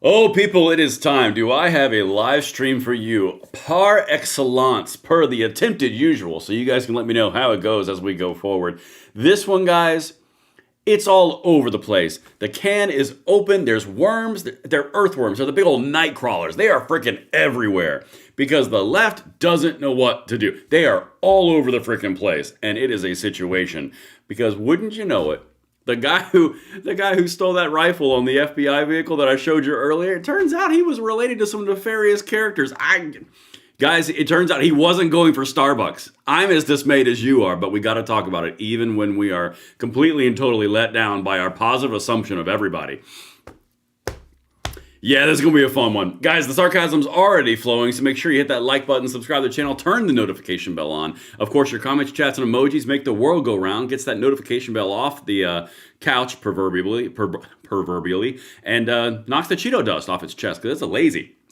Oh, people, it is time. Do I have a live stream for you? Par excellence, per the attempted usual. So you guys can let me know how it goes as we go forward. This one, guys, it's all over the place. The can is open. There's worms. They're earthworms. They're the big old night crawlers. They are freaking everywhere because the left doesn't know what to do. They are all over the freaking place. And it is a situation because wouldn't you know it, the guy who stole that rifle on the FBI vehicle that I showed you earlier, it turns out he was related to some nefarious characters. Guys, it turns out he wasn't going for Starbucks. I'm as dismayed as you are, but we got to talk about it even when we are completely and totally let down by our positive assumption of everybody. Yeah, this is going to be a fun one. Guys, the sarcasm's already flowing, so make sure you hit that like button, subscribe to the channel, turn the notification bell on. Of course, your comments, chats, and emojis make the world go round, gets that notification bell off the couch, proverbially, and knocks the Cheeto dust off its chest, because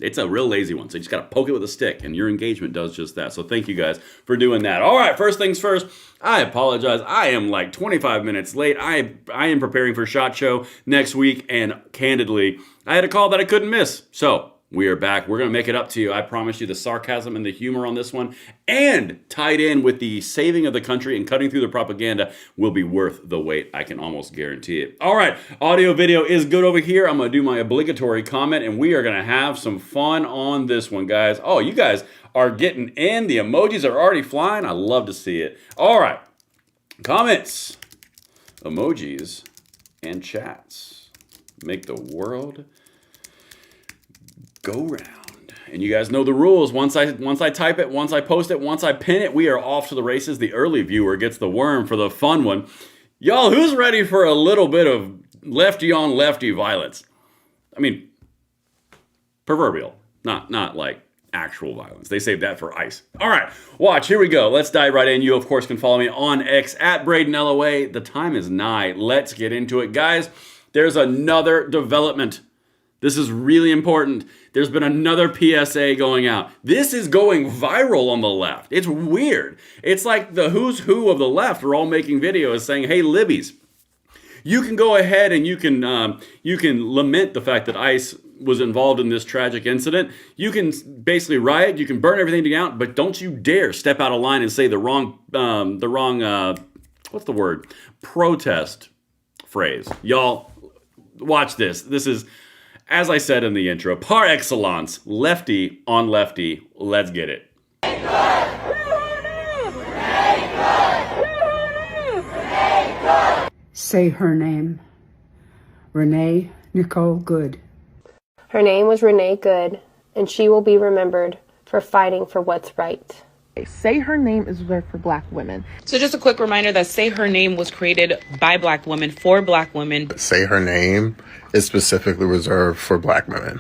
it's a real lazy one, so you just got to poke it with a stick, and your engagement does just that. So thank you guys for doing that. All right, first things first, I apologize. I am like 25 minutes late. I am preparing for SHOT Show next week, and candidly, I had a call that I couldn't miss. So we are back. We're going to make it up to you. I promise you the sarcasm and the humor on this one, and tied in with the saving of the country and cutting through the propaganda, will be worth the wait. I can almost guarantee it. All right, audio video is good over here. I'm going to do my obligatory comment, and we are going to have some fun on this one, guys. Oh, you guys are getting in. The emojis are already flying. I love to see it. All right, comments, emojis, and chats make the world go round. And you guys know the rules. Once I type it, once I post it, once I pin it, we are off to the races. The early viewer gets the worm for the fun one. Y'all, who's ready for a little bit of lefty on lefty violence? I mean, proverbial, not like actual violence. They saved that for ICE. All right, watch, here we go. Let's dive right in. You, of course, can follow me on X at Braden LOA. The time is nigh. Let's get into it. Guys, there's another development. This is really important. There's been another PSA going out. This is going viral on the left. It's weird. It's like the who's who of the left are all making videos saying, hey, Libbies, you can go ahead and you can lament the fact that ICE was involved in this tragic incident. You can basically riot. You can burn everything down, but don't you dare step out of line and say the wrong what's the word? Protest phrase. Y'all, watch this. This is, as I said in the intro, par excellence, lefty on lefty. Let's get it. Say her name. Renee Nicole Good. Her name was Renee Good, and she will be remembered for fighting for what's right. Say Her Name is reserved for Black women. So just a quick reminder that Say Her Name was created by Black women for Black women. Say Her Name is specifically reserved for Black women.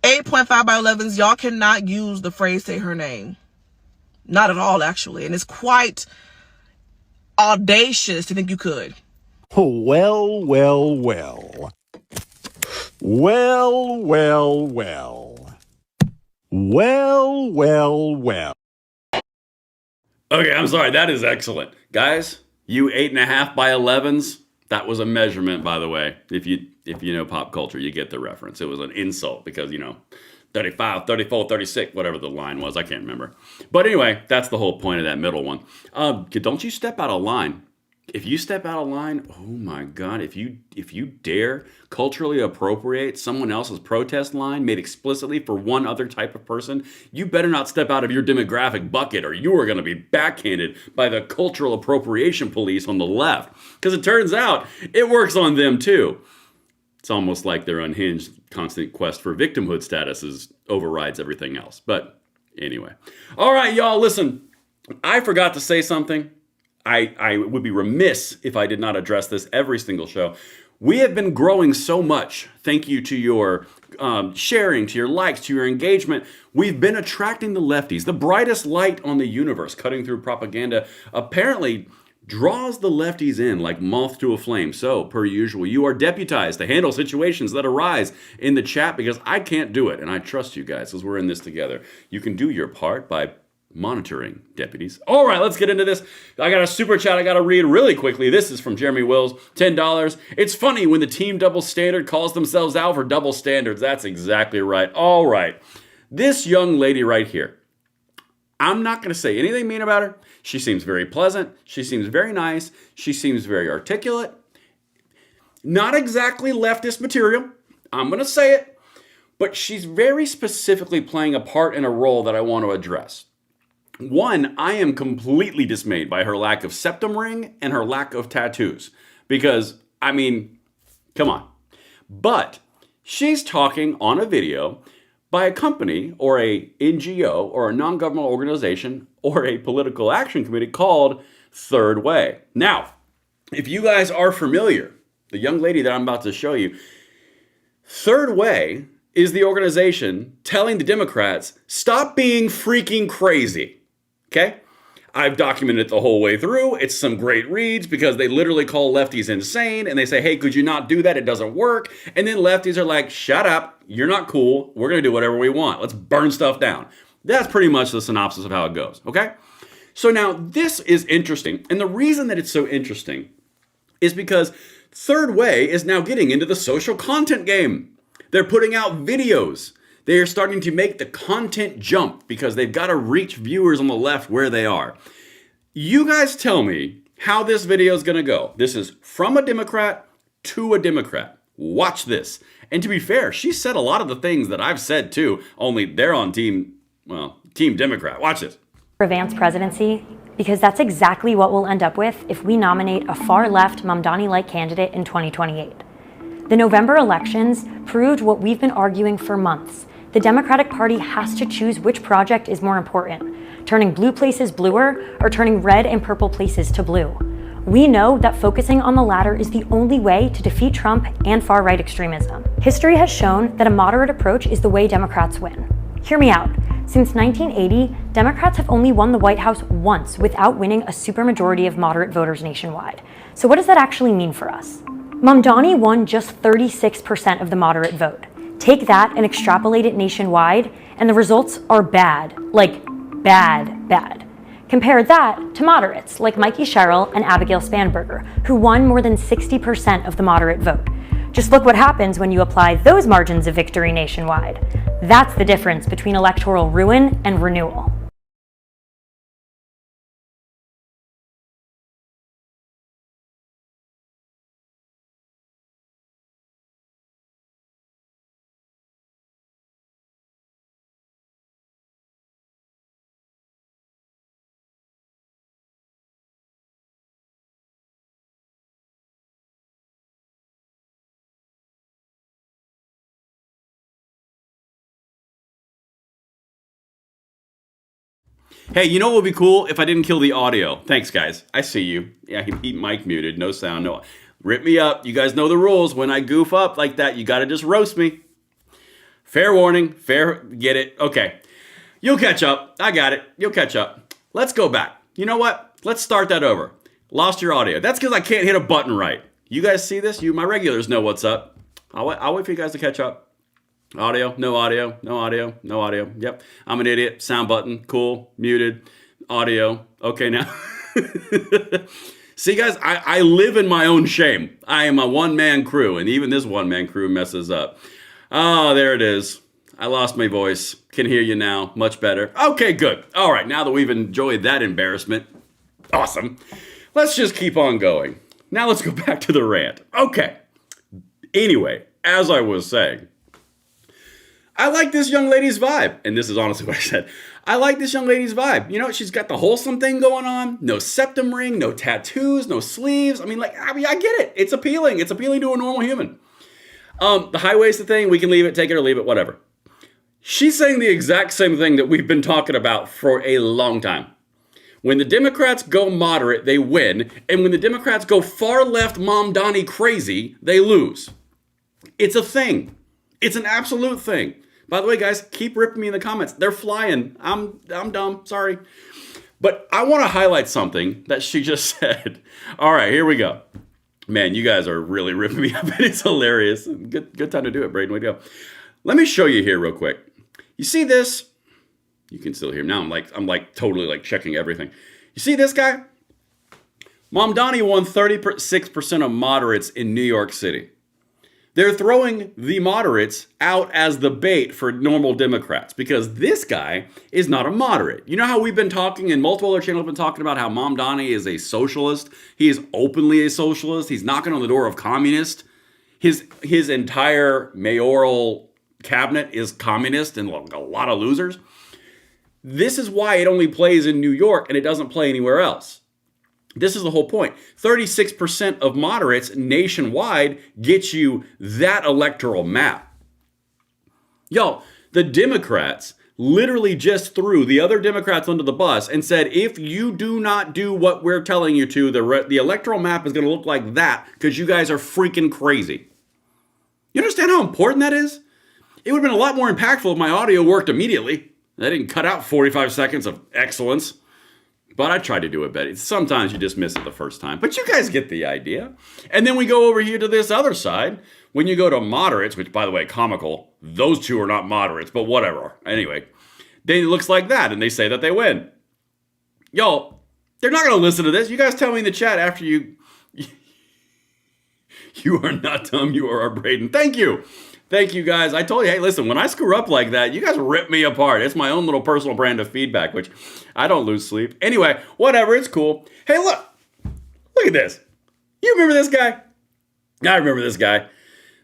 8.5 by 11s, y'all cannot use the phrase say her name. Not at all, actually. And it's quite audacious to think you could. Well, well, well. Well, well, well. Well, well, well. Okay, I'm sorry. That is excellent. Guys, you 8.5 by 11s, that was a measurement, by the way. If you know pop culture, you get the reference. It was an insult because, 35, 34, 36, whatever the line was. I can't remember. But anyway, that's the whole point of that middle one. Don't you step out of line. If you step out of line, oh my God, if you dare culturally appropriate someone else's protest line made explicitly for one other type of person, you better not step out of your demographic bucket or you are going to be backhanded by the cultural appropriation police on the left. Because it turns out it works on them too. It's almost like their unhinged constant quest for victimhood statuses overrides everything else. But anyway. All right, y'all, listen. I forgot to say something. I would be remiss if I did not address this every single show. We have been growing so much. Thank you to your sharing, to your likes, to your engagement. We've been attracting the lefties. The brightest light on the universe, cutting through propaganda, apparently draws the lefties in like moth to a flame. So, per usual, you are deputized to handle situations that arise in the chat because I can't do it. And I trust you guys because we're in this together. You can do your part by monitoring deputies. All right, let's get into this. I got a super chat I got to read really quickly. This is from Jeremy Wills, $10. It's funny when the team double standard calls themselves out for double standards. That's exactly right. All right. This young lady right here, I'm not going to say anything mean about her. She seems very pleasant. She seems very nice. She seems very articulate. Not exactly leftist material. I'm going to say it. But she's very specifically playing a part in a role that I want to address. One, I am completely dismayed by her lack of septum ring and her lack of tattoos. Because, I mean, come on. But she's talking on a video by a company or a NGO or a non-governmental organization or a political action committee called Third Way. Now, if you guys are familiar, the young lady that I'm about to show you, Third Way is the organization telling the Democrats, stop being freaking crazy. Okay? I've documented it the whole way through. It's some great reads because they literally call lefties insane and they say, hey, could you not do that? It doesn't work. And then lefties are like, shut up. You're not cool. We're going to do whatever we want. Let's burn stuff down. That's pretty much the synopsis of how it goes. Okay? So now this is interesting. And the reason that it's so interesting is because Third Way is now getting into the social content game. They're putting out videos. They are starting to make the content jump because they've got to reach viewers on the left where they are. You guys tell me how this video is going to go. This is from a Democrat to a Democrat. Watch this. And to be fair, she said a lot of the things that I've said too, only they're on team Democrat. Watch this. Vance presidency, because that's exactly what we'll end up with if we nominate a far-left Mamdani-like candidate in 2028. The November elections proved what we've been arguing for months. The Democratic Party has to choose which project is more important, turning blue places bluer or turning red and purple places to blue. We know that focusing on the latter is the only way to defeat Trump and far-right extremism. History has shown that a moderate approach is the way Democrats win. Hear me out. Since 1980, Democrats have only won the White House once without winning a supermajority of moderate voters nationwide. So what does that actually mean for us? Mamdani won just 36% of the moderate vote. Take that and extrapolate it nationwide, and the results are bad. Like, bad. Compare that to moderates like Mikey Sherrill and Abigail Spanberger, who won more than 60% of the moderate vote. Just look what happens when you apply those margins of victory nationwide. That's the difference between electoral ruin and renewal. Hey, you know what would be cool if I didn't kill the audio? Thanks, guys. I see you. Yeah, he mic muted. No sound. No. Rip me up. You guys know the rules. When I goof up like that, you got to just roast me. Fair warning. Get it. Okay. You'll catch up. I got it. You'll catch up. Let's go back. You know what? Let's start that over. Lost your audio. That's because I can't hit a button right. You guys see this? My regulars know what's up. I'll wait for you guys to catch up. Audio, no audio, no audio, no audio. Yep, I'm an idiot. Sound button, cool, muted, audio. Okay, now. See, guys, I live in my own shame. I am a one-man crew, and even this one-man crew messes up. Oh, there it is. I lost my voice. Can hear you now. Much better. Okay, good. All right, now that we've enjoyed that embarrassment, awesome. Let's just keep on going. Now let's go back to the rant. Okay. Anyway, as I was saying, I like this young lady's vibe. And this is honestly what I said. I like this young lady's vibe. You know, she's got the wholesome thing going on. No septum ring, no tattoos, no sleeves. I get it. It's appealing. It's appealing to a normal human. The high-waisted thing, we can leave it, take it or leave it, whatever. She's saying the exact same thing that we've been talking about for a long time. When the Democrats go moderate, they win. And when the Democrats go far left Mamdani crazy, they lose. It's a thing. It's an absolute thing. By the way, guys, keep ripping me in the comments. They're flying. I'm dumb. Sorry. But I want to highlight something that she just said. All right, here we go. Man, you guys are really ripping me up, and it's hilarious. Good time to do it, Braden. Way to go. Let me show you here real quick. You see this? You can still hear him now. I'm like totally like checking everything. You see this guy? Mamdani won 36% of moderates in New York City. They're throwing the moderates out as the bait for normal Democrats because this guy is not a moderate. You know how we've been talking, and multiple other channels have been talking about how Mamdani is a socialist? He is openly a socialist. He's knocking on the door of communist. His entire mayoral cabinet is communist and a lot of losers. This is why it only plays in New York and it doesn't play anywhere else. This is the whole point. 36% of moderates nationwide gets you that electoral map. Y'all, the Democrats literally just threw the other Democrats under the bus and said, if you do not do what we're telling you to, the electoral map is going to look like that because you guys are freaking crazy. You understand how important that is? It would have been a lot more impactful if my audio worked immediately. I didn't cut out 45 seconds of excellence. But I tried to do it better. Sometimes you just miss it the first time. But you guys get the idea. And then we go over here to this other side. When you go to moderates, which, by the way, comical. Those two are not moderates, but whatever. Anyway, then it looks like that, and they say that they win. Yo, they're not going to listen to this. You guys tell me in the chat after you... You are not dumb. You are Braden. Thank you. Thank you, guys. I told you, hey, listen, when I screw up like that, you guys rip me apart. It's my own little personal brand of feedback, which I don't lose sleep. Anyway, whatever, it's cool. Hey, look. Look at this. You remember this guy? I remember this guy.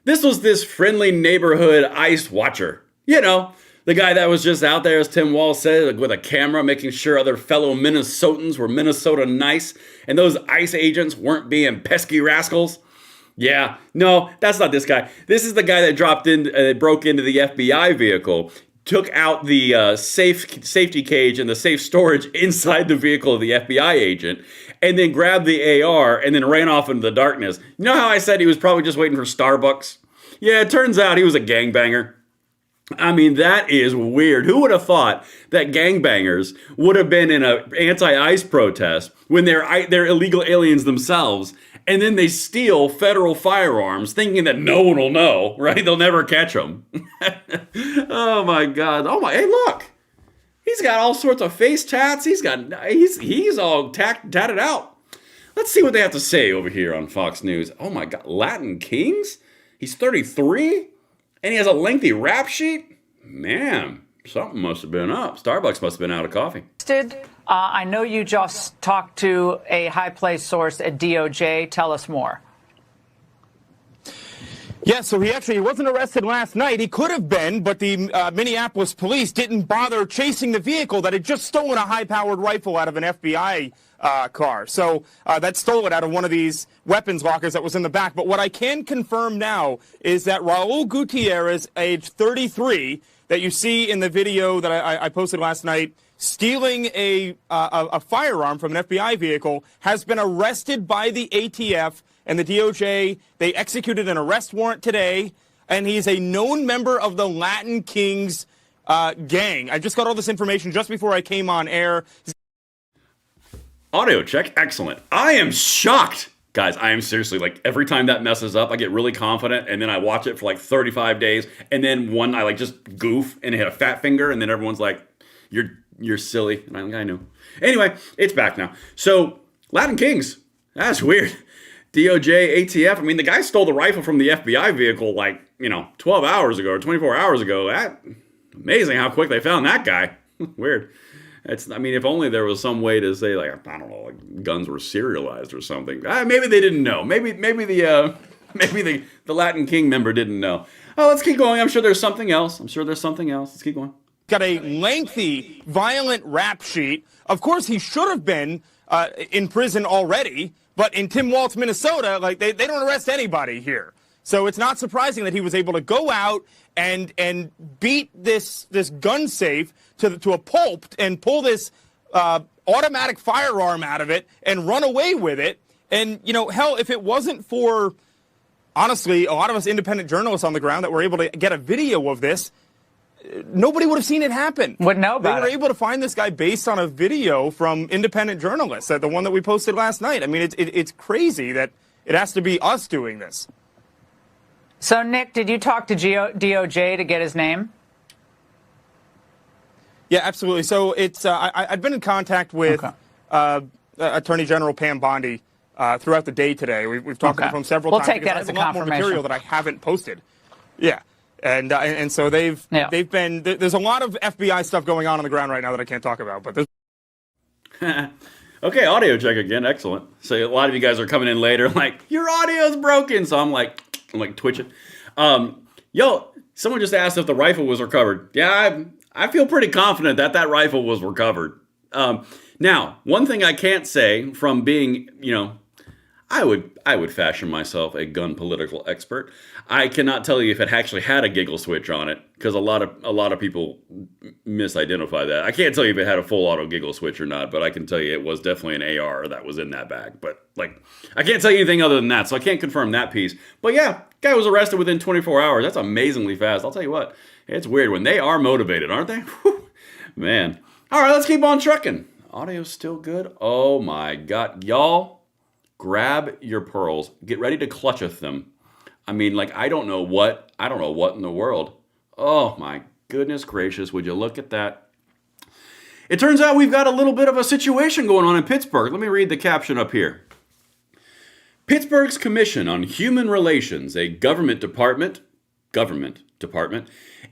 This was this friendly neighborhood ICE watcher. You know, the guy that was just out there, as Tim Wall said, with a camera, making sure other fellow Minnesotans were Minnesota nice, and those ICE agents weren't being pesky rascals. Yeah, no, that's not this guy. This is the guy that broke into the FBI vehicle, took out the safety cage and the safe storage inside the vehicle of the FBI agent, and then grabbed the AR and then ran off into the darkness. You know how I said he was probably just waiting for Starbucks? Yeah, it turns out he was a gangbanger. I mean, that is weird. Who would have thought that gangbangers would have been in an anti-ICE protest when they're illegal aliens themselves, and then they steal federal firearms thinking that no one will know, right? They'll never catch them. Oh my God. Oh my, hey, look. He's got all sorts of face tats. He's all tatted out. Let's see what they have to say over here on Fox News. Oh my God, Latin Kings? He's 33? And he has a lengthy rap sheet? Man, something must have been up. Starbucks must have been out of coffee. I know you just talked to a high-placed source at DOJ. Tell us more. Yeah, so he wasn't arrested last night. He could have been, but the Minneapolis police didn't bother chasing the vehicle that had just stolen a high-powered rifle out of an FBI car. So that stole it out of one of these weapons lockers that was in the back. But what I can confirm now is that Raul Gutierrez, age 33, that you see in the video that I posted last night, stealing a firearm from an FBI vehicle, has been arrested by the ATF and the DOJ. They executed an arrest warrant today, and he's a known member of the Latin Kings gang. I just got all this information just before I came on air. Audio check, excellent. I am shocked. Guys, I am seriously, like, every time that messes up, I get really confident, and then I watch it for like 35 days, and then I like just goof and hit a fat finger, and then everyone's like, you're silly. And I'm like, I know. Anyway, it's back now. So, Latin Kings, that's weird. DOJ, ATF, I mean, the guy stole the rifle from the FBI vehicle like, 12 hours ago or 24 hours ago. Amazing how quick they found that guy. Weird. If only there was some way to say, like, I don't know, like guns were serialized or something. Maybe they didn't know. Maybe the Latin King member didn't know. Oh, let's keep going. I'm sure there's something else. Let's keep going. Got a lengthy, violent rap sheet. Of course, he should have been in prison already, but in Tim Waltz, Minnesota, like they don't arrest anybody here. So it's not surprising that he was able to go out and beat this gun safe to a pulp and pull this automatic firearm out of it and run away with it. And, hell, if it wasn't for, honestly, a lot of us independent journalists on the ground that were able to get a video of this, nobody would have seen it happen. Wouldn't know about it. They were able to find this guy based on a video from independent journalists, the one that we posted last night. I mean, it's crazy that it has to be us doing this. So, Nick, did you talk to DOJ to get his name? Yeah, absolutely. So it's I've been in contact with Attorney General Pam Bondi throughout the day today. We've talked on the phone several times. We'll take because that I as have a lot more confirmation. material that I haven't posted. Yeah. And so they've been there's a lot of FBI stuff going on the ground right now that I can't talk about, but there's Okay, audio check again. Excellent. So a lot of you guys are coming in later, like your audio's broken. So I'm like twitching. Yo, someone just asked if the rifle was recovered. Yeah, I feel pretty confident that that rifle was recovered. Now, one thing I can't say from being, I would fashion myself a gun political expert. I cannot tell you if it actually had a giggle switch on it, because a lot of people misidentify that. I can't tell you if it had a full auto giggle switch or not, but I can tell you it was definitely an AR that was in that bag. But I can't tell you anything other than that, so I can't confirm that piece. But yeah, guy was arrested within 24 hours. That's amazingly fast. I'll tell you what, it's weird when they are motivated, aren't they? Whew, man. All right, let's keep on trucking. Audio's still good. Oh my God, y'all. Grab your pearls. Get ready to clutcheth them. I mean, I don't know what in the world. Oh my goodness gracious, would you look at that? It turns out we've got a little bit of a situation going on in Pittsburgh. Let me read the caption up here. Pittsburgh's Commission on Human Relations, a government department,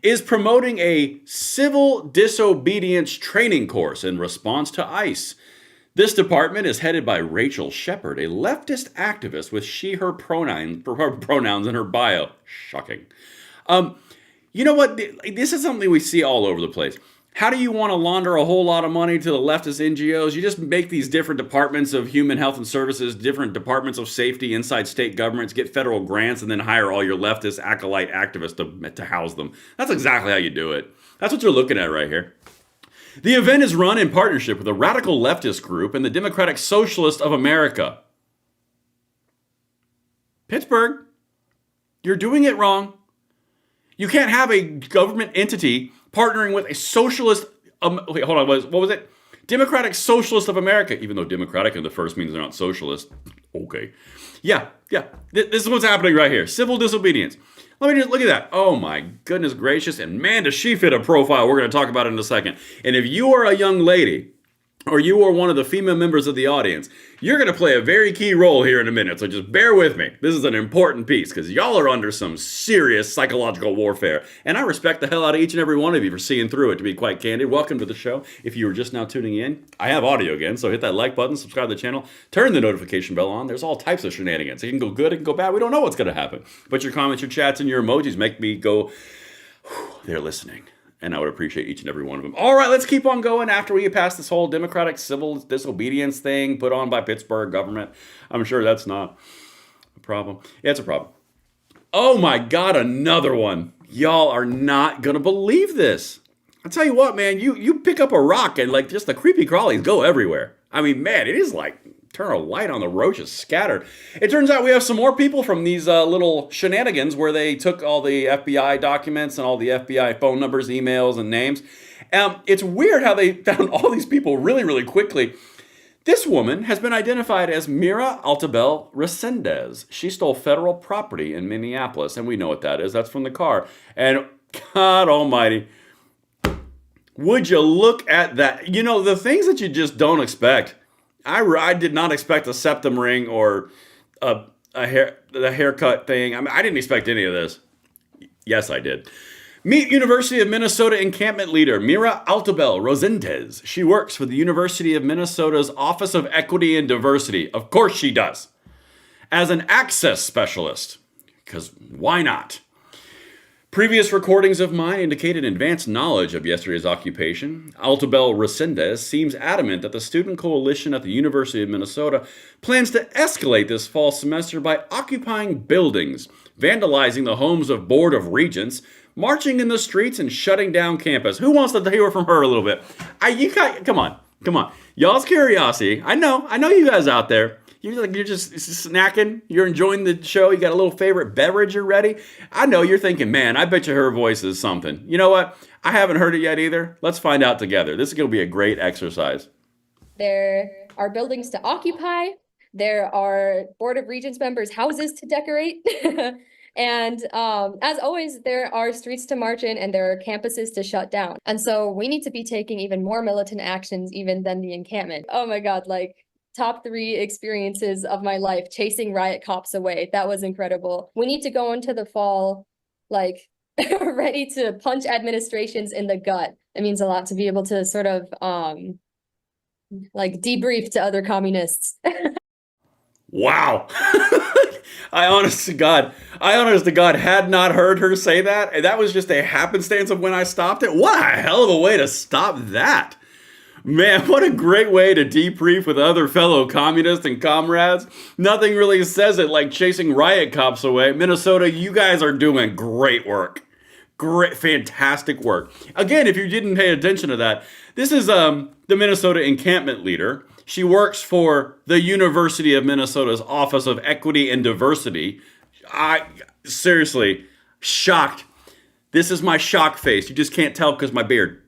is promoting a civil disobedience training course in response to ICE. This department is headed by Rachel Shepard, a leftist activist with she/her pronouns in her bio. Shocking. You know what? This is something we see all over the place. How do you want to launder a whole lot of money to the leftist NGOs? You just make these different departments of human health and services, different departments of safety inside state governments, get federal grants, and then hire all your leftist acolyte activists to house them. That's exactly how you do it. That's what you're looking at right here. The event is run in partnership with a radical leftist group and the Democratic Socialist of America. Pittsburgh, you're doing it wrong. You can't have a government entity partnering with a socialist. Wait, hold on, what was it? Democratic Socialist of America. Even though Democratic in the first means they're not socialist. Okay. Yeah. This is what's happening right here. Civil disobedience. Let me just look at that. Oh my goodness gracious. And man, does she fit a profile we're going to talk about in a second. And if you are a young lady, or you are one of the female members of the audience, you're going to play a very key role here in a minute. So just bear with me. This is an important piece because y'all are under some serious psychological warfare. And I respect the hell out of each and every one of you for seeing through it, to be quite candid. Welcome to the show. If you were just now tuning in, I have audio again. So hit that like button, subscribe to the channel, turn the notification bell on. There's all types of shenanigans. It can go good, it can go bad. We don't know what's going to happen. But your comments, your chats, and your emojis make me go, they're listening. And I would appreciate each and every one of them. All right, let's keep on going after we get past this whole democratic civil disobedience thing put on by Pittsburgh government. I'm sure that's not a problem. Yeah, it's a problem. Oh my God, another one. Y'all are not going to believe this. I'll tell you what, man, you pick up a rock and just the creepy crawlies go everywhere. I mean, man, it is turn a light on the roaches scattered. It turns out we have some more people from these little shenanigans where they took all the FBI documents and all the FBI phone numbers, emails, and names. It's weird how they found all these people really, really quickly. This woman has been identified as Mira Altobel Resendez. She stole federal property in Minneapolis, and we know what that is. That's from the car. And God almighty, would you look at that? You know, the things that you just don't expect. I did not expect a septum ring or the haircut thing. I mean, I didn't expect any of this. Yes, I did. Meet University of Minnesota encampment leader Mira Altobel Resendez. She works for the University of Minnesota's Office of Equity and Diversity. Of course she does. As an access specialist. Because why not? Previous recordings of mine indicated advanced knowledge of yesterday's occupation. Altobel Resendez seems adamant that the student coalition at the University of Minnesota plans to escalate this fall semester by occupying buildings, vandalizing the homes of Board of Regents, marching in the streets, and shutting down campus. Who wants to hear from her a little bit? Come on. Y'all's curiosity. I know you guys out there. You're just snacking. You're enjoying the show. You got a little favorite beverage you're ready. I know you're thinking, man, I bet you her voice is something. You know what? I haven't heard it yet either. Let's find out together. This is going to be a great exercise. There are buildings to occupy. There are Board of Regents members' houses to decorate. And as always, there are streets to march in and there are campuses to shut down. And so we need to be taking even more militant actions even than the encampment. Oh my God, like top 3 experiences of my life, chasing riot cops away. That was incredible. We need to go into the fall, like ready to punch administrations in the gut. It means a lot to be able to sort of like debrief to other communists. Wow. I honest to God had not heard her say that. And that was just a happenstance of when I stopped it. What a hell of a way to stop that. Man, what a great way to debrief with other fellow communists and comrades. Nothing really says it like chasing riot cops away. Minnesota, you guys are doing great work. Great, fantastic work. Again, if you didn't pay attention to that, this is the Minnesota encampment leader. She works for the University of Minnesota's Office of Equity and Diversity. I seriously shocked. This is my shock face. You just can't tell because my beard.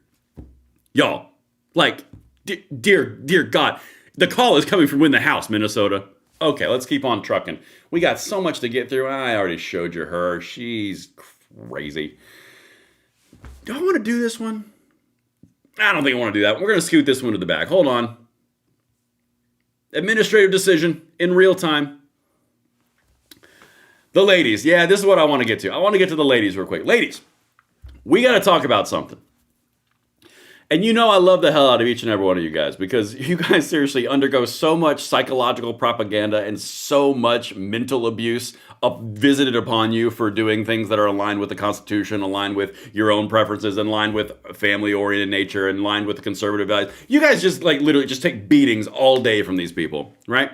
Y'all, like, dear God, the call is coming from within the house, Minnesota. Okay, let's keep on trucking. We got so much to get through. I already showed you her. She's crazy. Do I want to do this one? I don't think I want to do that. We're going to scoot this one to the back. Hold on. Administrative decision in real time. The ladies. Yeah, this is what I want to get to. I want to get to the ladies real quick. Ladies, we got to talk about something. And you know I love the hell out of each and every one of you guys because you guys seriously undergo so much psychological propaganda and so much mental abuse visited upon you for doing things that are aligned with the Constitution, aligned with your own preferences, in line with family-oriented nature, in line with the conservative values. You guys just like literally just take beatings all day from these people, right?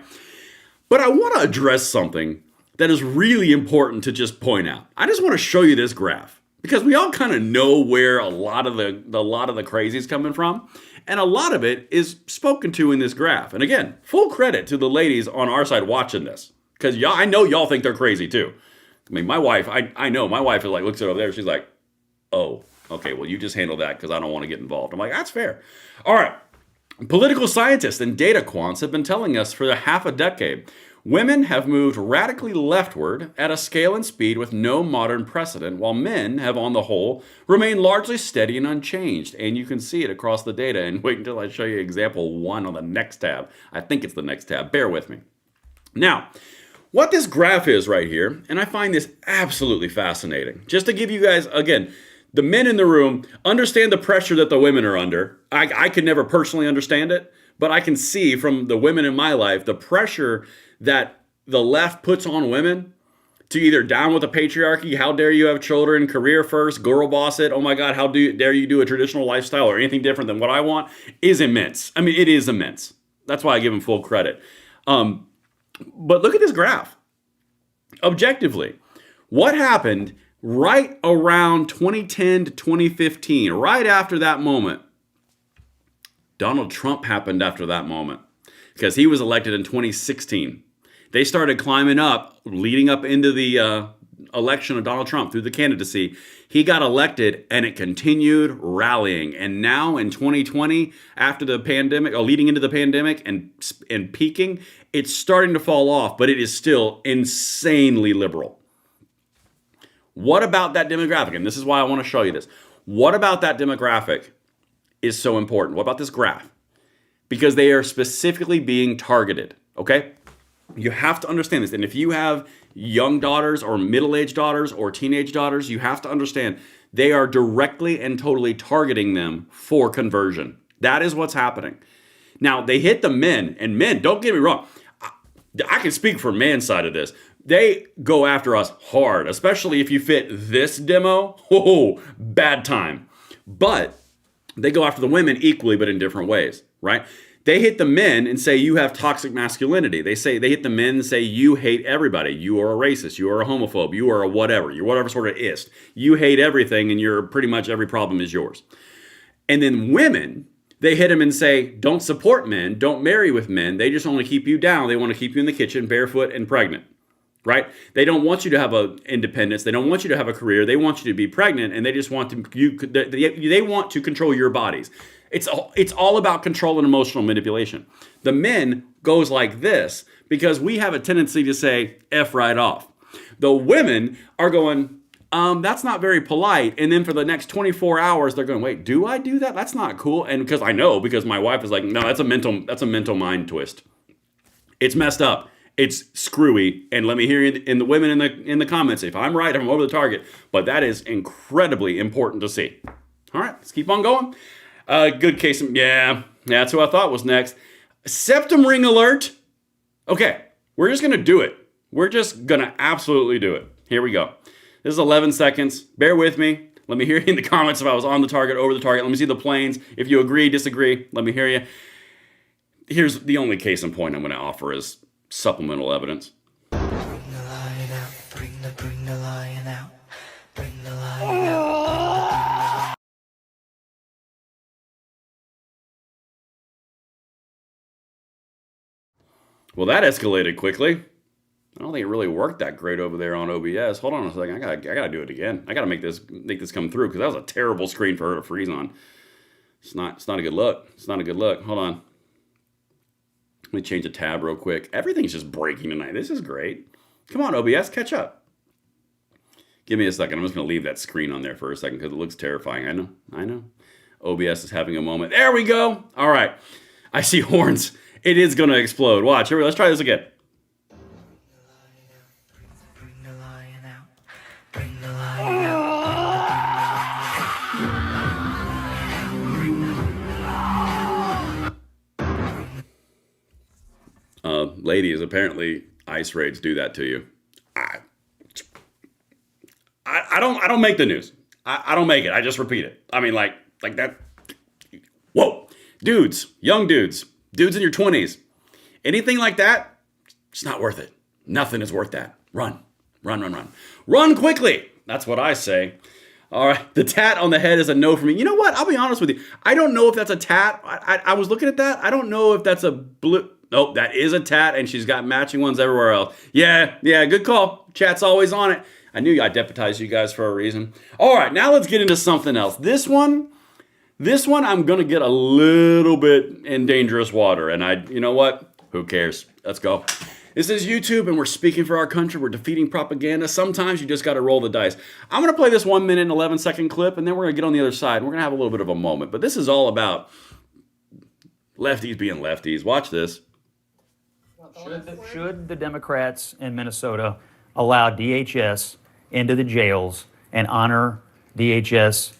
But I want to address something that is really important to just point out. I just want to show you this graph. Because we all kind of know where a lot of the crazy is coming from. And a lot of it is spoken to in this graph. And again, full credit to the ladies on our side watching this. Because I know y'all think they're crazy too. I mean, my wife, I know my wife is like, looks over there. She's like, oh, okay, well, you just handle that because I don't want to get involved. I'm like, that's fair. All right. Political scientists and data quants have been telling us for half a decade women have moved radically leftward at a scale and speed with no modern precedent, while men have, on the whole, remained largely steady and unchanged. And you can see it across the data. And wait until I show you example 1 on the next tab. I think it's the next tab. Bear with me. Now, what this graph is right here, and I find this absolutely fascinating. Just to give you guys, again, the men in the room understand the pressure that the women are under. I could never personally understand it, but I can see from the women in my life the pressure that the left puts on women to either down with the patriarchy, how dare you have children, career first, girl boss it, oh my God, how dare you do a traditional lifestyle or anything different than what I want, is immense. I mean, it is immense. That's why I give them full credit. But look at this graph. Objectively, what happened right around 2010 to 2015, right after that moment? Donald Trump happened after that moment because he was elected in 2016. They started climbing up, leading up into the election of Donald Trump through the candidacy. He got elected and it continued rallying. And now in 2020, after the pandemic, or leading into the pandemic and peaking, it's starting to fall off, but it is still insanely liberal. What about that demographic? And this is why I want to show you this. What about that demographic is so important? What about this graph? Because they are specifically being targeted, okay? You have to understand this. And if you have young daughters or middle-aged daughters or teenage daughters, you have to understand they are directly and totally targeting them for conversion. That is what's happening. Now, they hit the men, and men, don't get me wrong. I can speak for man's side of this. They go after us hard, especially if you fit this demo. Oh, bad time. But they go after the women equally, but in different ways, right? They hit the men and say, you have toxic masculinity. They hit the men and say, you hate everybody. You are a racist. You are a homophobe. You are a whatever. You're whatever sort of ist. You hate everything and you're pretty much every problem is yours. And then women, they hit them and say, don't support men. Don't marry with men. They just want to keep you down. They want to keep you in the kitchen barefoot and pregnant, right? They don't want you to have an independence. They don't want you to have a career. They want you to be pregnant and they just want they want to control your bodies. It's all about control and emotional manipulation. The men goes like this because we have a tendency to say F right off. The women are going, that's not very polite. And then for the next 24 hours, they're going, wait, do I do that? That's not cool. And because I know, because my wife is like, no, that's a mental mind twist. It's messed up. It's screwy. And let me hear you in the women in the comments. If I'm right, I'm over the target. But that is incredibly important to see. All right, let's keep on going. Good case. Yeah, that's who I thought was next. Septum ring alert. Okay, we're just going to do it. We're just going to absolutely do it. Here we go. This is 11 seconds. Bear with me. Let me hear you in the comments if I was on the target, over the target. Let me see the planes. If you agree, disagree, let me hear you. Here's the only case in point I'm going to offer is supplemental evidence. Bring the lion out. Bring the lion out. Bring the lion out. Well, that escalated quickly. I don't think it really worked that great over there on OBS. Hold on a second. I gotta do it again. I gotta make this come through because that was a terrible screen for her to freeze on. It's not a good look. It's not a good look. Hold on. Let me change a tab real quick. Everything's just breaking tonight. This is great. Come on, OBS, catch up. Give me a second. I'm just gonna leave that screen on there for a second because it looks terrifying. I know. OBS is having a moment. There we go. All right. I see horns. It is gonna explode. Watch. Here, let's try this again. Ladies, apparently ice raids do that to you. I don't make the news. I don't make it. I just repeat it. I mean, like that. Whoa, dudes, young dudes in your 20s, anything like that, it's not worth it. Nothing is worth that. Run quickly. That's what I say. All right, the tat on the head is a no for me. You know what? I'll be honest with you. I don't know if that's a tat. I was looking at that. I don't know if that's a blue. Nope, that is a tat, and she's got matching ones everywhere else. Yeah, good call. Chat's always on it. I knew I deputized you guys for a reason. All right, now let's get into something else. This one, I'm going to get a little bit in dangerous water, and you know what? Who cares? Let's go. This is YouTube, and we're speaking for our country. We're defeating propaganda. Sometimes you just got to roll the dice. I'm going to play this 1 minute and 11 second clip, and then we're going to get on the other side. We're going to have a little bit of a moment, but this is all about lefties being lefties. Watch this. Should the Democrats in Minnesota allow DHS into the jails and honor DHS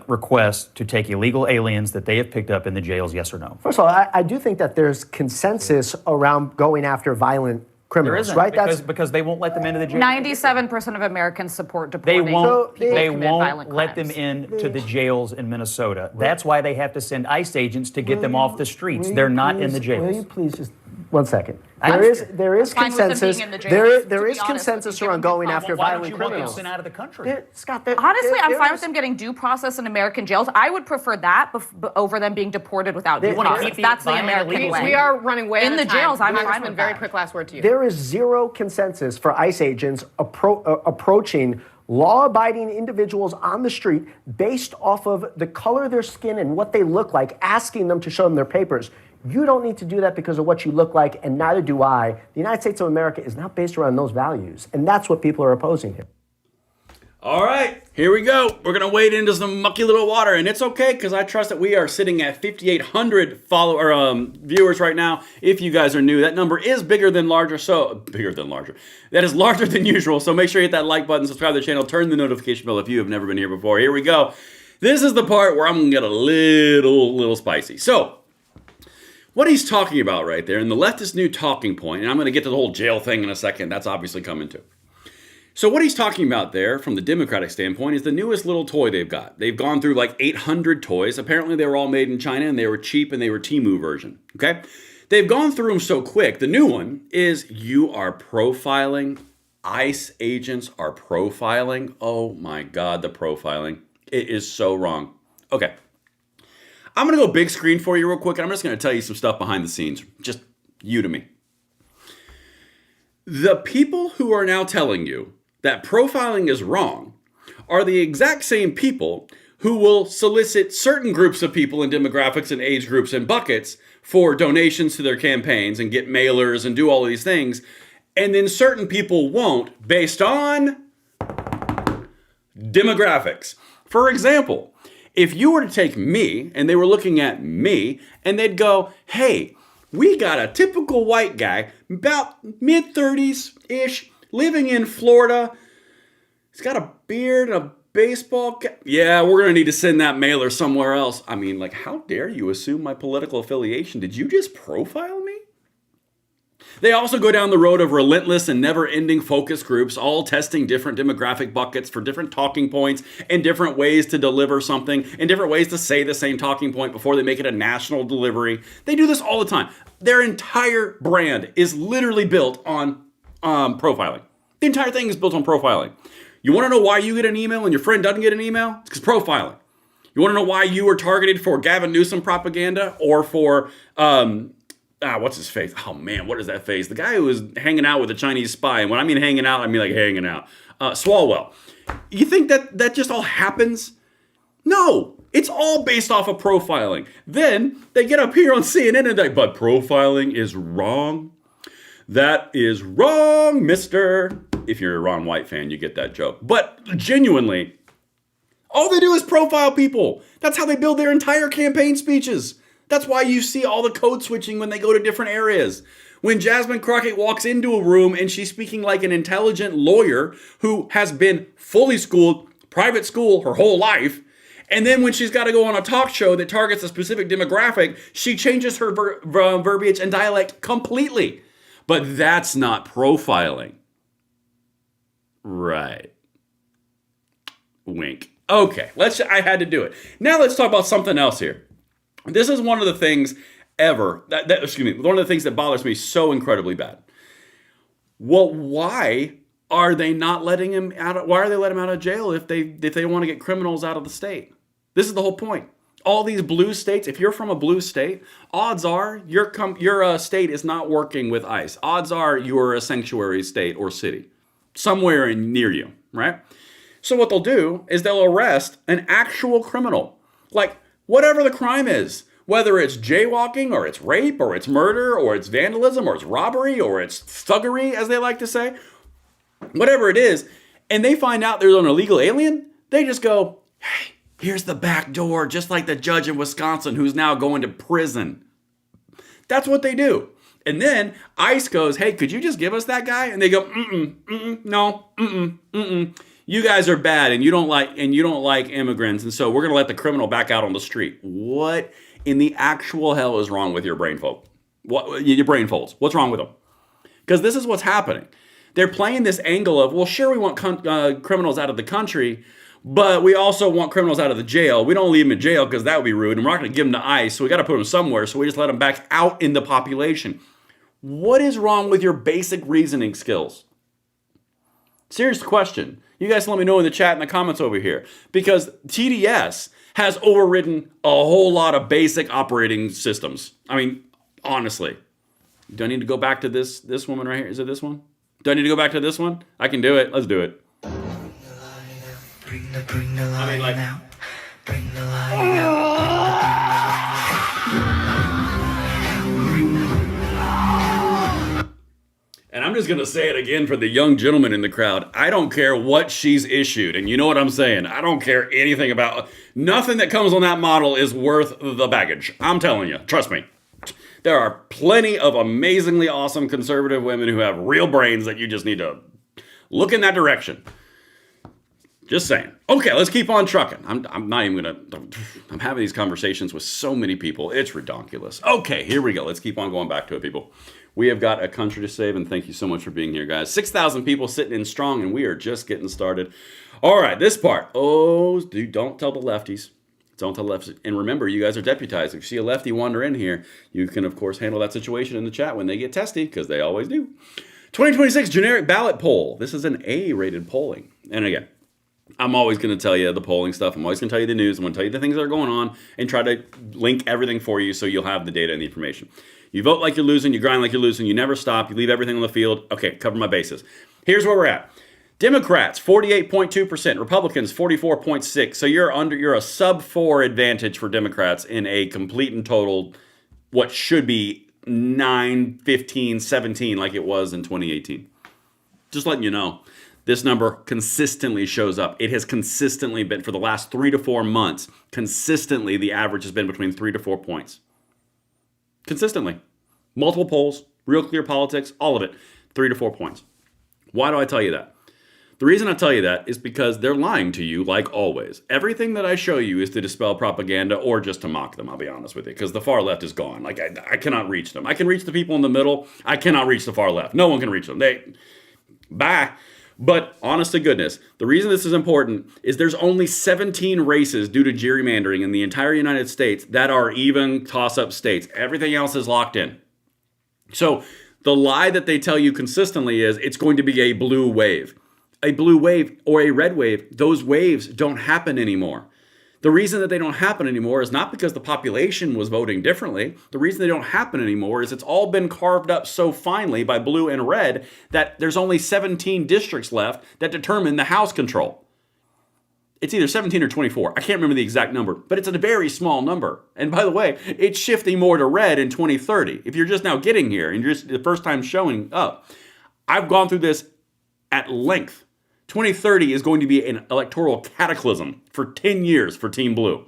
requests to take illegal aliens that they have picked up in the jails, yes or no? First of all, I do think that there's consensus around going after violent criminals, there isn't, right? Because they won't let them into the jail. 97% of Americans support deporting They people who won't commit violent let them crimes. into the jails in Minnesota. That's why they have to send ICE agents to get them off the streets. They're not in the jails. Will you please just 1 second? I'm There is fine with them consensus. being in the jails, There to is be honest consensus with you. around going after Why don't violent you want them criminals. sent out of the country? Scott, Honestly, I'm fine with them getting due process in American jails. I would prefer that over them being deported without due process. That's the American way. We are running way in out the of time. jails. I'm fine Congressman, with very that. quick last word to you. There is zero consensus for ICE agents approaching law-abiding individuals on the street based off of the color of their skin and what they look like, asking them to show them their papers. You don't need to do that because of what you look like, and neither do I. The United States of America is not based around those values, and that's what people are opposing here. All right, here we go. We're going to wade into some mucky little water, and it's okay because I trust that we are sitting at 5,800 viewers right now. If you guys are new, that number is bigger than larger. That is larger than usual, so make sure you hit that like button, subscribe to the channel, turn the notification bell if you have never been here before. Here we go. This is the part where I'm going to get a little spicy. So, what he's talking about right there, and the leftist new talking point, and I'm going to get to the whole jail thing in a second, that's obviously coming too. So what he's talking about there, from the Democratic standpoint, is the newest little toy they've got. They've gone through like 800 toys. Apparently they were all made in China, and they were cheap, and they were Temu version, okay? They've gone through them so quick. The new one is you are profiling. ICE agents are profiling. Oh my God, the profiling. It is so wrong. Okay. I'm going to go big screen for you real quick, and I'm just going to tell you some stuff behind the scenes. Just you to me. The people who are now telling you that profiling is wrong are the exact same people who will solicit certain groups of people in demographics and age groups and buckets for donations to their campaigns and get mailers and do all of these things. And then certain people won't based on demographics. For example, if you were to take me and they were looking at me and they'd go, hey, we got a typical white guy, about mid-30s-ish, living in Florida. He's got a beard and a baseball cap. Yeah, we're going to need to send that mailer somewhere else. I mean, like, how dare you assume my political affiliation? Did you just profile me? They also go down the road of relentless and never-ending focus groups, all testing different demographic buckets for different talking points and different ways to deliver something and different ways to say the same talking point before they make it a national delivery. They do this all the time. Their entire brand is literally built on profiling. The entire thing is built on profiling. You want to know why you get an email and your friend doesn't get an email? It's because profiling. You want to know why you were targeted for Gavin Newsom propaganda or for, what's his face? Oh man, what is that face? The guy who was hanging out with a Chinese spy. And when I mean hanging out, I mean like hanging out. Swalwell. You think that just all happens? No, it's all based off of profiling. Then they get up here on CNN and they're like, but profiling is wrong. That is wrong, mister. If you're a Ron White fan, you get that joke. But genuinely, all they do is profile people. That's how they build their entire campaign speeches. That's why you see all the code switching when they go to different areas. When Jasmine Crockett walks into a room and she's speaking like an intelligent lawyer who has been fully schooled, private school her whole life, and then when she's got to go on a talk show that targets a specific demographic, she changes her verbiage and dialect completely. But that's not profiling. Right. Wink. Okay, I had to do it. Now let's talk about something else here. This is one of the things one of the things that bothers me so incredibly bad. Well, why are they not letting him out? Why are they letting him out of jail if they want to get criminals out of the state? This is the whole point. All these blue states, if you're from a blue state, odds are your state is not working with ICE. Odds are you're a sanctuary state or city, somewhere near you, right? So what they'll do is they'll arrest an actual criminal, like whatever the crime is, whether it's jaywalking or it's rape or it's murder or it's vandalism or it's robbery or it's thuggery, as they like to say, whatever it is, and they find out there's an illegal alien, they just go, hey, here's the back door, just like the judge in Wisconsin who's now going to prison. That's what they do. And then ICE goes, hey, could you just give us that guy? And they go, no. You guys are bad and you don't like immigrants, and so we're gonna let the criminal back out on the street. What in the actual hell is wrong with your brain folds? Your brain folds. What's wrong with them? Because this is what's happening. They're playing this angle of, well, sure, we want criminals out of the country, but we also want criminals out of the jail. We don't leave them in jail because that would be rude, and we're not going to give them to ICE, so we got to put them somewhere, so we just let them back out in the population. What is wrong with your basic reasoning skills? Serious question. You guys let me know in the chat and the comments over here, because TDS has overridden a whole lot of basic operating systems. I mean, honestly. Do I need to go back to this woman right here? Is it this one? Do I need to go back to this one? I can do it. Let's do it. Bring the line out. Bring the line out. And I'm just going to say it again for the young gentleman in the crowd. I don't care what she's issued. And you know what I'm saying. I don't care anything about... Nothing that comes on that model is worth the baggage. I'm telling you. Trust me. There are plenty of amazingly awesome conservative women who have real brains that you just need to look in that direction. Just saying. Okay, let's keep on trucking. I'm not even going to... I'm having these conversations with so many people. It's ridiculous. Okay, here we go. Let's keep on going back to it, people. We have got a country to save, and thank you so much for being here, guys. 6,000 people sitting in strong, and we are just getting started. All right, this part. Oh, dude, don't tell the lefties. Don't tell the lefties. And remember, you guys are deputized. If you see a lefty wander in here, you can, of course, handle that situation in the chat when they get testy, because they always do. 2026 generic ballot poll. This is an A-rated polling. And again, I'm always going to tell you the polling stuff. I'm always going to tell you the news. I'm going to tell you the things that are going on and try to link everything for you so you'll have the data and the information. You vote like you're losing, you grind like you're losing, you never stop, you leave everything on the field. Okay, cover my bases. Here's where we're at. Democrats, 48.2%. Republicans, 44.6%. So you're a sub-4 advantage for Democrats in a complete and total, what should be 9, 15, 17 like it was in 2018. Just letting you know. This number consistently shows up. It has consistently been, for the last 3 to 4 months, consistently the average has been between 3 to 4 points. Consistently. Multiple polls, Real Clear Politics, all of it, 3 to 4 points. Why do I tell you that? The reason I tell you that is because they're lying to you like always. Everything that I show you is to dispel propaganda or just to mock them, I'll be honest with you, because the far left is gone. Like, I cannot reach them. I can reach the people in the middle. I cannot reach the far left. No one can reach them. Bye. But honest to goodness, the reason this is important is there's only 17 races due to gerrymandering in the entire United States that are even toss-up states. Everything else is locked in. So the lie that they tell you consistently is it's going to be a blue wave. A blue wave or a red wave, those waves don't happen anymore. The reason that they don't happen anymore is not because the population was voting differently. The reason they don't happen anymore is it's all been carved up so finely by blue and red that there's only 17 districts left that determine the House control. It's either 17 or 24. I can't remember the exact number, but it's a very small number. And by the way, it's shifting more to red in 2030. If you're just now getting here and you're just the first time showing up, I've gone through this at length. 2030 is going to be an electoral cataclysm for 10 years for Team Blue.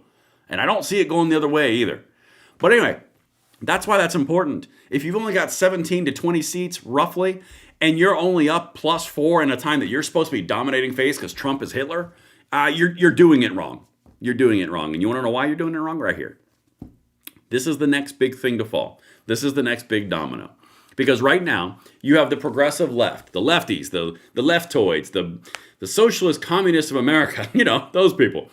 And I don't see it going the other way either. But anyway, that's why that's important. If you've only got 17 to 20 seats roughly, and you're only up +4 in a time that you're supposed to be dominating face because Trump is Hitler, you're doing it wrong. You're doing it wrong. And you want to know why you're doing it wrong? Right here. This is the next big thing to fall. This is the next big domino. Because right now, you have the progressive left, the lefties, the leftoids, the socialist communists of America, those people.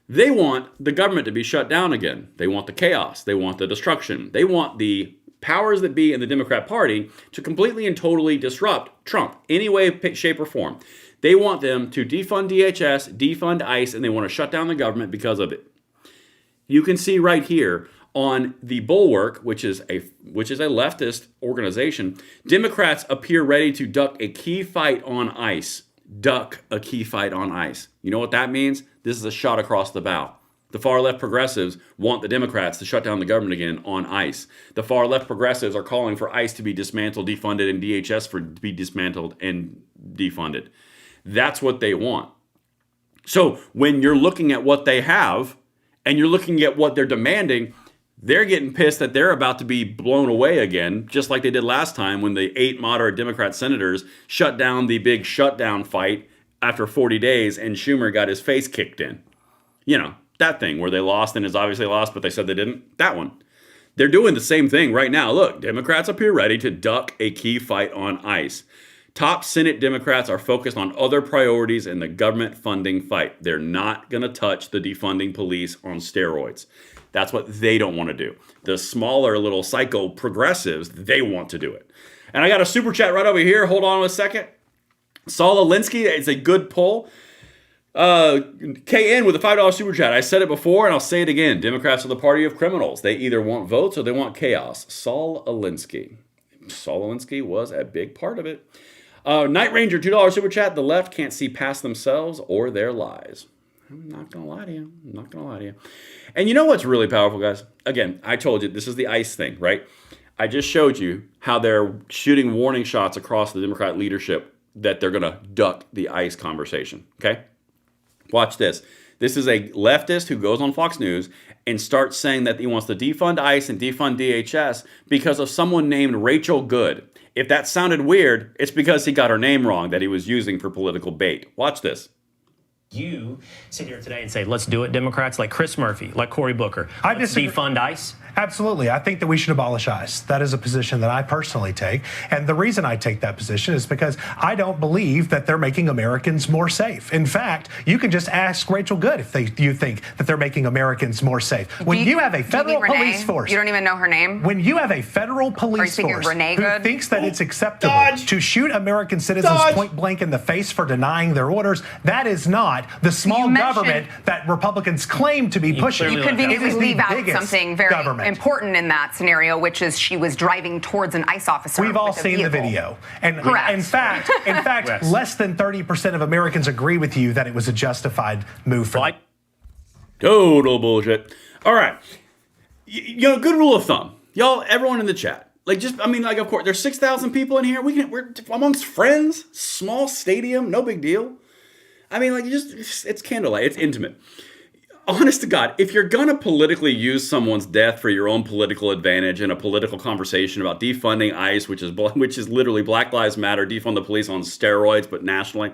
They want the government to be shut down again. They want the chaos. They want the destruction. They want the powers that be in the Democrat Party to completely and totally disrupt Trump, any way, shape, or form. They want them to defund DHS, defund ICE, and they want to shut down the government because of it. You can see right here, on the Bulwark, which is a leftist organization, Democrats appear ready to duck a key fight on ICE. Duck a key fight on ICE. You know what that means? This is a shot across the bow. The far left progressives want the Democrats to shut down the government again on ICE. The far left progressives are calling for ICE to be dismantled, defunded, and DHS to be dismantled and defunded. That's what they want. So when you're looking at what they have and you're looking at what they're demanding, they're getting pissed that they're about to be blown away again, just like they did last time when the 8 moderate Democrat senators shut down the big shutdown fight after 40 days and Schumer got his face kicked in. That thing where they lost and is obviously lost, but they said they didn't. That one. They're doing the same thing right now. Look, Democrats appear ready to duck a key fight on ICE. Top Senate Democrats are focused on other priorities in the government funding fight. They're not going to touch the defunding police on steroids. That's what they don't want to do. The smaller little psycho progressives, they want to do it. And I got a super chat right over here. Hold on a second. Saul Alinsky, it's a good poll. KN with a $5 super chat. I said it before and I'll say it again. Democrats are the party of criminals. They either want votes or they want chaos. Saul Alinsky. Saul Alinsky was a big part of it. Night Ranger, $2 super chat. The left can't see past themselves or their lies. I'm not going to lie to you. And you know what's really powerful, guys? Again, I told you, this is the ICE thing, right? I just showed you how they're shooting warning shots across the Democrat leadership that they're going to duck the ICE conversation, okay? Watch this. This is a leftist who goes on Fox News and starts saying that he wants to defund ICE and defund DHS because of someone named Rachel Good. If that sounded weird, it's because he got her name wrong that he was using for political bait. Watch this. You sit here today and say, let's do it, Democrats, like Chris Murphy, like Cory Booker. Let's defund ICE. Absolutely. I think that we should abolish ICE. That is a position that I personally take. And the reason I take that position is because I don't believe that they're making Americans more safe. In fact, you can just ask Rachel Good if you think that they're making Americans more safe. When you have a federal police force. You don't even know her name? When you have a federal police force who thinks that it's acceptable to shoot American citizens point blank in the face for denying their orders, that is not the small government that Republicans claim to be pushing. You conveniently leave out something very important in that scenario, which is she was driving towards an ICE officer. We've all seen the video. And in fact, yes. Less than 30% of Americans agree with you that it was a justified move for them. Total bullshit. All right. Good rule of thumb. Y'all, everyone in the chat, Like, just, I mean, like, of course, there's 6,000 people in here. We're amongst friends, small stadium, no big deal. I mean, like, it's candlelight, it's intimate. Honest to God, if you're gonna politically use someone's death for your own political advantage in a political conversation about defunding ICE, which is literally Black Lives Matter, defund the police on steroids, but nationally,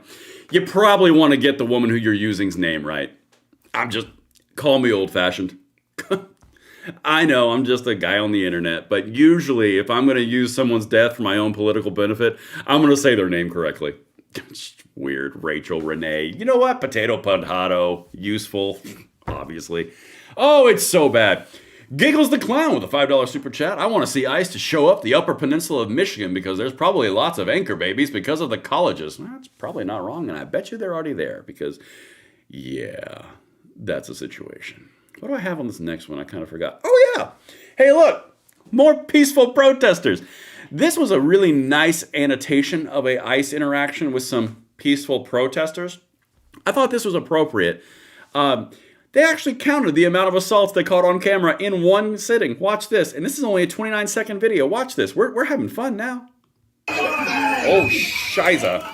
you probably want to get the woman who you're using's name right. Call me old-fashioned. I know, I'm just a guy on the internet, but usually if I'm going to use someone's death for my own political benefit, I'm going to say their name correctly. It's weird. Rachel, Renee. You know what? Potato potato. Useful, obviously. Oh, it's so bad. Giggles the Clown with a $5 super chat. I want to see ICE to show up the Upper Peninsula of Michigan because there's probably lots of anchor babies because of the colleges. That's probably not wrong, and I bet you they're already there because, yeah, that's a situation. What do I have on this next one? I kind of forgot. Oh, yeah. Hey, look. More peaceful protesters. This was a really nice annotation of a ICE interaction with some peaceful protesters. I thought this was appropriate. They actually counted the amount of assaults they caught on camera in one sitting. Watch this. And this is only a 29-second video. Watch this. We're having fun now. Oh, shiza.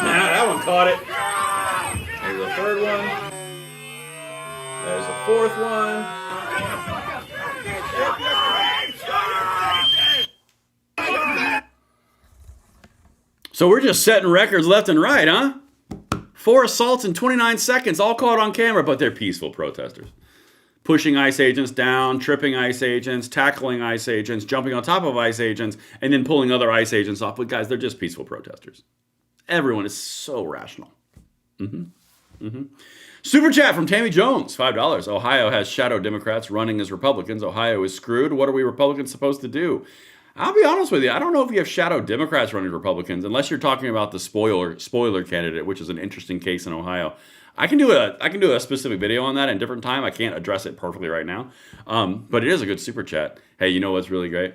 That one caught it. There's a third one. There's a fourth one. So we're just setting records left and right, huh? 4 assaults in 29 seconds, all caught on camera, but they're peaceful protesters. Pushing ICE agents down, tripping ICE agents, tackling ICE agents, jumping on top of ICE agents, and then pulling other ICE agents off. But guys, they're just peaceful protesters. Everyone is so rational. Super chat from Tammy Jones, $5. Ohio has shadow Democrats running as Republicans. Ohio is screwed. What are we Republicans supposed to do? I'll be honest with you. I don't know if you have shadow Democrats running Republicans, unless you're talking about the spoiler candidate, which is an interesting case in Ohio. I can do a specific video on that in a different time. I can't address it perfectly right now, but it is a good super chat. Hey, you know what's really great?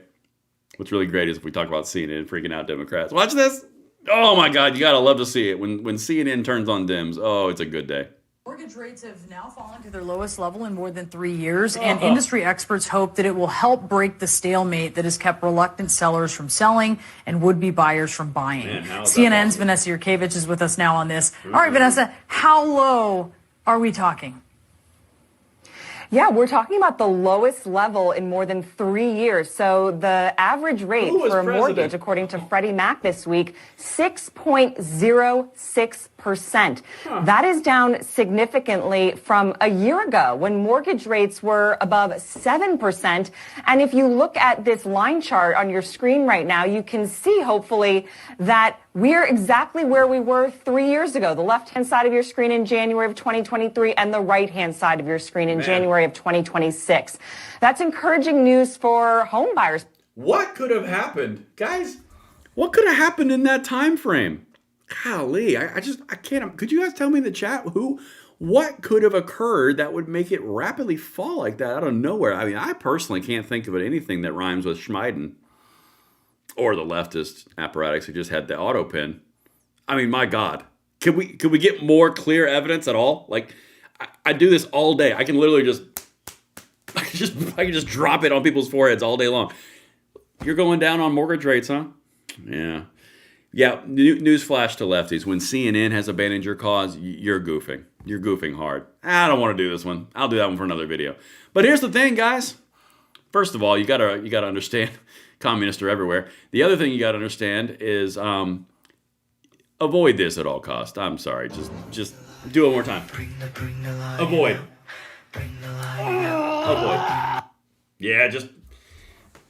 What's really great is if we talk about CNN freaking out Democrats. Watch this. Oh my God, you gotta love to see it when CNN turns on Dems. Oh, it's a good day. Mortgage rates have now fallen to their lowest level in more than 3 years, and industry experts hope that it will help break the stalemate that has kept reluctant sellers from selling and would-be buyers from buying. CNN's Vanessa Yurkevich is with us now on this. All right, Vanessa, how low are we talking? Yeah, we're talking about the lowest level in more than 3 years. So the average rate for a mortgage, according to Freddie Mac this week, 6.06%. That is down significantly from a year ago when mortgage rates were above 7%. And if you look at this line chart on your screen right now, you can see, hopefully, that we're exactly where we were 3 years ago. The left-hand side of your screen in January of 2023 and the right-hand side of your screen in January of 2026. That's encouraging news for home buyers. What could have happened? Guys, what could have happened in that time frame? Golly, I can't. Could you guys tell me in the chat what could have occurred that would make it rapidly fall like that out of nowhere? I mean, I personally can't think of anything that rhymes with Schmeiden. Or the leftist apparatus who just had the auto pin. I mean, my God. Could we get more clear evidence at all? Like, I do this all day. I can literally I can just drop it on people's foreheads all day long. You're going down on mortgage rates, huh? Yeah. Yeah, newsflash to lefties. When CNN has abandoned your cause, you're goofing. You're goofing hard. I don't want to do this one. I'll do that one for another video. But here's the thing, guys. First of all, you gotta understand, communists are everywhere. The other thing you gotta understand is avoid this at all costs. I'm sorry. Just do it one more time. Avoid. Avoid. Yeah, just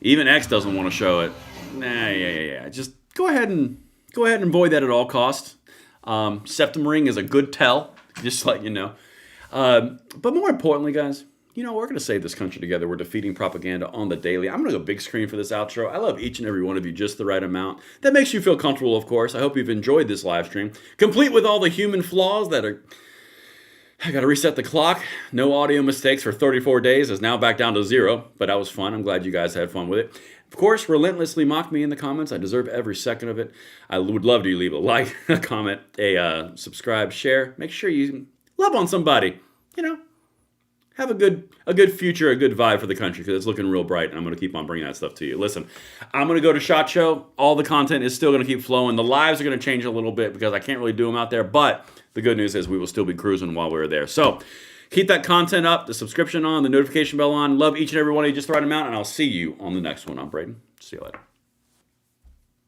even X doesn't want to show it. Nah, yeah. Just go ahead and avoid that at all costs. Septum ring is a good tell, just to let you know. But more importantly, guys, you know, we're going to save this country together. We're defeating propaganda on the daily. I'm going to go big screen for this outro. I love each and every one of you just the right amount. That makes you feel comfortable, of course. I hope you've enjoyed this live stream, complete with all the human flaws that are I got to reset the clock. No audio mistakes for 34 days is now back down to 0, but that was fun. I'm glad you guys had fun with it. Of course, relentlessly mock me in the comments. I deserve every second of it. I would love to leave a like, a comment, a subscribe, share. Make sure you love on somebody. You know, have a good future, a good vibe for the country, because it's looking real bright, and I'm going to keep on bringing that stuff to you. Listen, I'm going to go to SHOT Show. All the content is still going to keep flowing. The lives are going to change a little bit because I can't really do them out there, but the good news is we will still be cruising while we're there. So keep that content up, the subscription on, the notification bell on. Love each and every one of you. Just throw them out, and I'll see you on the next one. I'm Braden. See you later.